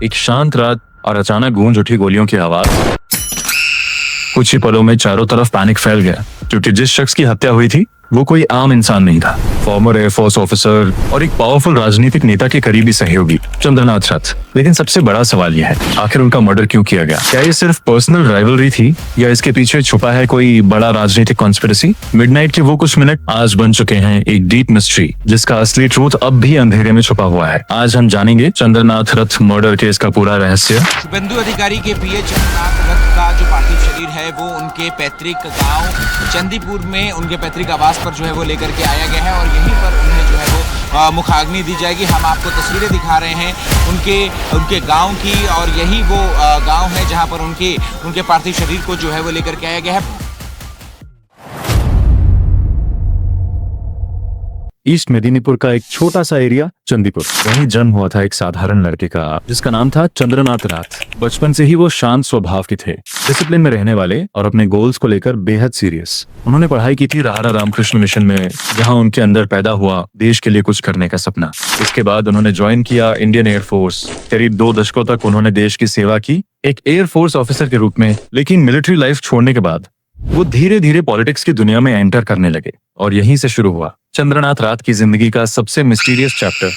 एक शांत रात और अचानक गूंज उठी गोलियों की आवाज। कुछ ही पलों में चारों तरफ पैनिक फैल गया, क्योंकि जिस शख्स की हत्या हुई थी वो कोई आम इंसान नहीं था। फॉर्मर एयरफोर्स ऑफिसर और एक पावरफुल राजनीतिक नेता के करीबी सहयोगी चंद्रनाथ रथ। लेकिन सबसे बड़ा सवाल यह है, आखिर उनका मर्डर क्यों किया गया? क्या ये सिर्फ पर्सनल राइवलरी थी या इसके पीछे छुपा है कोई बड़ा राजनीतिक कॉन्स्पिरेसी? मिडनाइट के वो कुछ मिनट आज बन चुके हैं एक डीप मिस्ट्री, जिसका असली ट्रूथ अब भी अंधेरे में छुपा हुआ है। आज हम जानेंगे चंद्रनाथ रथ मर्डर केस का पूरा रहस्य। शुभेंदु अधिकारी के पीए चंद्रनाथ रथ का जो पार्थिव शरीर है वो उनके पैतृक गांव चंदीपुर में उनके पैतृक आवास पर जो है वो लेकर के आया गया है और यहीं पर उन्हें जो है वो मुखाग्नि दी जाएगी। हम आपको तस्वीरें दिखा रहे हैं उनके गांव की, और यही वो गांव है जहां पर उनके पार्थिव शरीर को जो है वो लेकर के आया गया है। ईस्ट मेदिनीपुर का एक छोटा सा एरिया चंदीपुर, वहीं जन्म हुआ था एक साधारण लड़के का जिसका नाम था चंद्रनाथ रथ। बचपन से ही वो शांत स्वभाव के थे, डिसिप्लिन में रहने वाले और अपने गोल्स को लेकर बेहद सीरियस। उन्होंने पढ़ाई की थी राहरा रामकृष्ण मिशन में, जहां उनके अंदर पैदा हुआ देश के लिए कुछ करने का सपना। इसके बाद उन्होंने ज्वाइन किया इंडियन एयरफोर्स। करीब 2 दशकों तक उन्होंने देश की सेवा की एक एयरफोर्स ऑफिसर के रूप में। लेकिन मिलिट्री लाइफ छोड़ने के बाद वो धीरे धीरे पॉलिटिक्स की दुनिया में एंटर करने लगे और यहीं से शुरू हुआ चंद्रनाथ रथ की जिंदगी का सबसे मिस्टीरियस चैप्टर।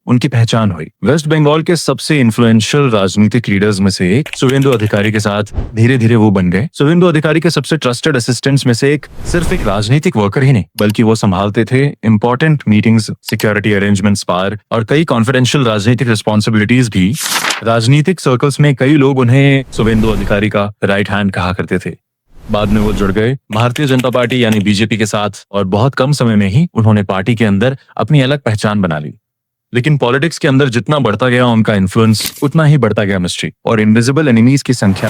उनकी पहचान हुई वेस्ट बंगाल के सबसे इन्फ्लुएंशियल राजनीतिक लीडर्स में से एक शुभेंदु अधिकारी के साथ धीरे धीरे वो बन गए। शुभेंदु अधिकारी के सबसे ट्रस्टेड असिस्टेंट्स में से एक सिर्फ एक राजनीतिक वर्कर ही नहीं, बल्कि वो संभालते थे इंपॉर्टेंट मीटिंग्स, सिक्योरिटी अरेंजमेंट्स पार और कई कॉन्फिडेंशियल राजनीतिक रिस्पॉन्सिबिलिटीज भी। राजनीतिक सर्कल्स में कई लोग उन्हें शुभेंदु अधिकारी का राइट हैंड कहा करते थे। बाद में वो जुड़ गए भारतीय जनता पार्टी यानी बीजेपी के साथ और बहुत कम समय में ही उन्होंने पार्टी के अंदर अपनी अलग पहचान बना ली। लेकिन पॉलिटिक्स के अंदर जितना बढ़ता गया उनका इन्फ्लुएंस, उतना ही बढ़ता गया मिस्ट्री और इनविजिबल एनिमीज की संख्या।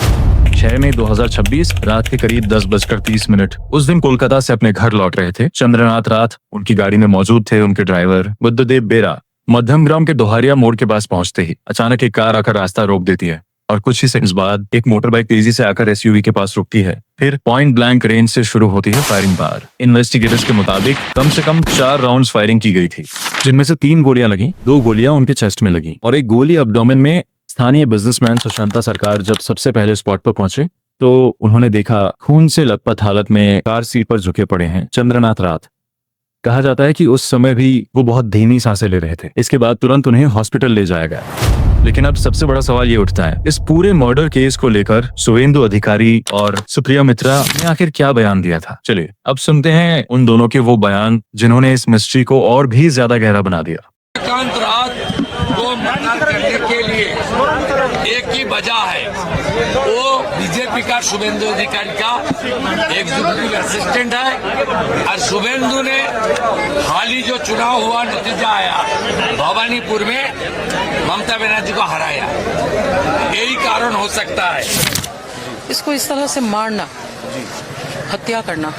6 मई 2026 रात के करीब 10:30 उस दिन कोलकाता से अपने घर लौट रहे थे चंद्रनाथ रथ। उनकी गाड़ी में मौजूद थे उनके ड्राइवर बुद्धदेव बेरा। मध्यम ग्राम के दोहारिया मोड़ के पास पहुंचते ही अचानक एक कार आकर रास्ता रोक देती है और कुछ ही सेकंड्स बाद एक मोटर बाइक तेजी से आकर एसयूवी के पास रुकती है। फिर पॉइंट ब्लैंक रेंज से शुरू होती है फायरिंग बार। इन्वेस्टिगेटर्स के मुताबिक कम से कम 4 राउंड्स फायरिंग की गई थी, जिनमें से 3 गोलियां लगी, 2 गोलियां उनके चेस्ट में लगी और एक गोली अब्डोमेन में। स्थानीय बिजनेसमैन सुशांता सरकार जब सबसे पहले स्पॉट पर पहुंचे तो उन्होंने देखा खून से लथपथ हालत में कार सीट पर झुके पड़े हैं चंद्रनाथ रथ। कहा जाता है कि उस समय भी वो बहुत धीमी सांसें ले रहे थे। इसके बाद तुरंत उन्हें हॉस्पिटल ले जाया गया। लेकिन अब सबसे बड़ा सवाल ये उठता है, इस पूरे मर्डर केस को लेकर शुभेंदु अधिकारी और सुप्रिया मित्रा ने आखिर क्या बयान दिया था? चलिए अब सुनते हैं उन दोनों के वो बयान जिन्होंने इस मिस्ट्री को और भी ज्यादा गहरा बना दिया। चंद्रनाथ रथ को मर्डर करने के लिए एक ही वजह है, वो बीजेपी का शुभेंदु अधिकारी का एग्जीक्यूटिव असिस्टेंट है और शुभेंदु ने हाल ही जो चुनाव हुआ नतीजा आया भवानीपुर में ममता बनर्जी को हराया, यही कारण हो सकता है। इसको इस तरह से मारना, हत्या करना,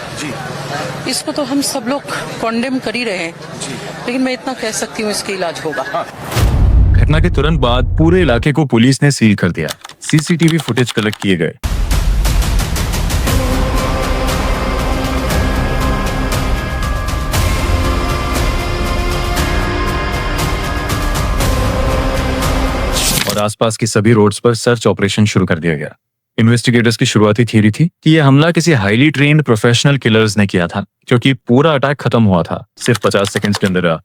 इसको तो हम सब लोग कॉन्डेम कर ही रहे हैं, लेकिन मैं इतना कह सकती हूँ इसका इलाज होगा। घटना के तुरंत बाद पूरे इलाके को पुलिस ने सील कर दिया। सीसीटीवी फुटेज कलेक्ट किए गए। और आसपास की सभी रोड्स पर सर्च ऑपरेशन शुरू कर दिया गया। इन्वेस्टिगेटर्स की शुरुआती थ्योरी थी कि यह हमला किसी हाईली ट्रेन्ड प्रोफेशनल किलर्स ने किया था, क्योंकि पूरा अटैक खत्म हुआ था सिर्फ 50 सेकंड्स के अंदर।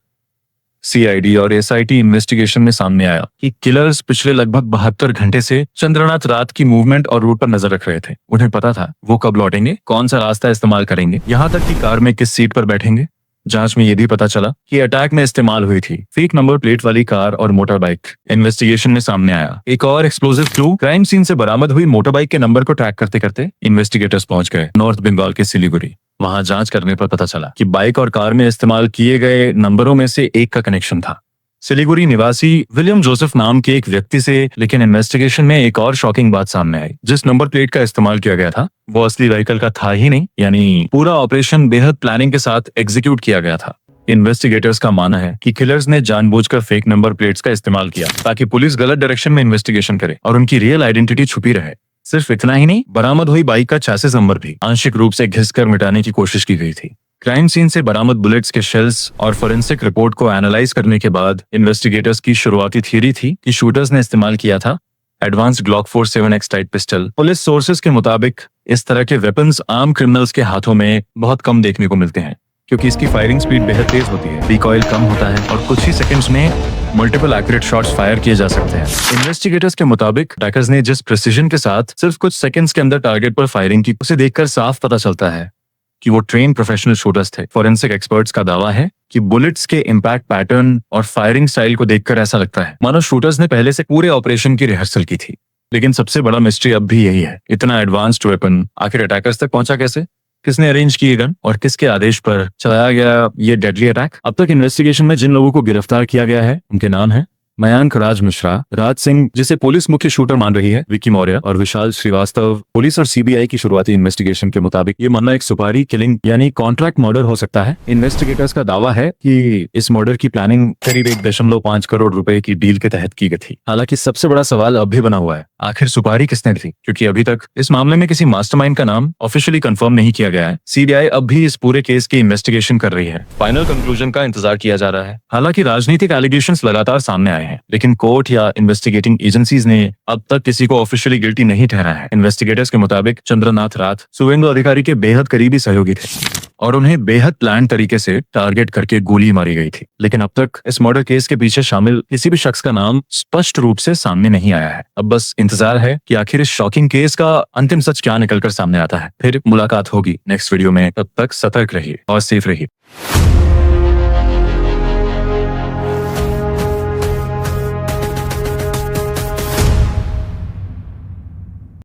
सीआईडी और एसआईटी इन्वेस्टिगेशन में सामने आया कि किलर्स पिछले लगभग 72 घंटे से चंद्रनाथ रथ की मूवमेंट और रूट पर नजर रख रहे थे। उन्हें पता था वो कब लौटेंगे, कौन सा रास्ता इस्तेमाल करेंगे, यहाँ तक कि कार में किस सीट पर बैठेंगे। जांच में यह भी पता चला कि अटैक में इस्तेमाल हुई थी फेक नंबर प्लेट वाली कार और मोटर बाइक। इन्वेस्टिगेशन में सामने आया एक और एक्सप्लोसिव क्लू। क्राइम सीन से बरामद हुई मोटर बाइक के नंबर को ट्रैक करते करते इन्वेस्टिगेटर्स पहुंच गए नॉर्थ बंगाल के सिलीगुड़ी। वहां जांच करने पर पता चला कि बाइक और कार में इस्तेमाल किए गए नंबरों में से एक का कनेक्शन था सिलीगुड़ी निवासी विलियम जोसेफ नाम के एक व्यक्ति से। लेकिन इन्वेस्टिगेशन में एक और शॉकिंग बात सामने आई, जिस नंबर प्लेट का इस्तेमाल किया गया था वो असली व्हीकल का था ही नहीं, यानी पूरा ऑपरेशन बेहद प्लानिंग के साथ एग्जीक्यूट किया गया था। इन्वेस्टिगेटर्स का मानना है कि किलर्स ने जानबूझकर फेक नंबर प्लेट्स का इस्तेमाल किया ताकि पुलिस गलत डायरेक्शन में इन्वेस्टिगेशन करे और उनकी रियल आइडेंटिटी छुपी रहे। सिर्फ इतना ही नहीं, बरामद हुई बाइक का चैसिस नंबर भी आंशिक रूप से घिसकर मिटाने की कोशिश की गई थी। क्राइम सीन से बरामद बुलेट्स के शेल्स और फोरेंसिक रिपोर्ट को एनालाइज करने के बाद इन्वेस्टिगेटर्स की शुरुआती थ्योरी थी कि शूटर्स ने इस्तेमाल किया था advanced Glock 47X type pistol. Police sources के मुताबिक इस तरह के वेपन्स आम क्रिमिनल्स के हाथों में बहुत कम देखने को मिलते हैं क्योंकि इसकी फायरिंग स्पीड बेहद तेज होती है, रिकॉइल कम होता है और कुछ ही सेकंड्स में मल्टीपल एक्यूरेट शॉट्स फायर किए जा सकते हैं। इन्वेस्टिगेटर्स के मुताबिक अटैकर्स ने जिस प्रिसीजन के साथ सिर्फ कुछ सेकंड्स के अंदर टारगेट पर फायरिंग की, उसे देखकर साफ पता चलता है कि वो ट्रेन प्रोफेशनल शूटर्स थे। फोरेंसिक एक्सपर्ट्स का दावा है कि बुलेट्स के इम्पैक्ट पैटर्न और फायरिंग स्टाइल को देखकर ऐसा लगता है मानो शूटर्स ने पहले से पूरे ऑपरेशन की रिहर्सल की थी। लेकिन सबसे बड़ा मिस्ट्री अब भी यही है, इतना एडवांस्ड वेपन आखिर अटैकर्स तक पहुंचा कैसे? किसने अरेंज किए गन और किसके आदेश पर चलाया गया ये डेडली अटैक? अब तक इन्वेस्टिगेशन में जिन लोगों को गिरफ्तार किया गया है उनके नाम है मयांक राज मिश्रा, राज सिंह जिसे पुलिस मुख्य शूटर मान रही है, विक्की मौर्य और विशाल श्रीवास्तव। पुलिस और सीबीआई की शुरुआती इन्वेस्टिगेशन के मुताबिक ये मामला एक सुपारी किलिंग यानी कॉन्ट्रैक्ट मर्डर हो सकता है। इन्वेस्टिगेटर्स का दावा है कि इस मर्डर की प्लानिंग करीब 1.5 करोड़ रुपए की डील के तहत की गई थी। हालांकि सबसे बड़ा सवाल अब भी बना हुआ है, आखिर सुपारी किसने दी? क्योंकि अभी तक इस मामले में किसी मास्टरमाइंड का नाम ऑफिशियली कंफर्म नहीं किया गया है। सीबीआई अब भी इस पूरे केस की इन्वेस्टिगेशन कर रही है, फाइनल कंक्लूजन का इंतजार किया जा रहा है। हालांकि राजनीतिक एलिगेशंस लगातार सामने आए हैं, लेकिन कोर्ट या इन्वेस्टिगेटिंग एजेंसीज ने अब तक किसी को ऑफिशियली गिल्टी नहीं ठहराया है। इन्वेस्टिगेटर्स के मुताबिक चंद्रनाथ राथ शुभेंदु अधिकारी के बेहद करीबी सहयोगी थे और उन्हें बेहद प्लान तरीके से टारगेट करके गोली मारी गई थी। लेकिन अब तक इस मर्डर केस के पीछे शामिल किसी भी शख्स का नाम स्पष्ट रूप से सामने नहीं आया है। अब बस इंतजार है कि आखिर इस शॉकिंग केस का अंतिम सच क्या निकलकर सामने आता है। फिर मुलाकात होगी नेक्स्ट वीडियो में, तब तक सतर्क रहिए और सेफ रहिए।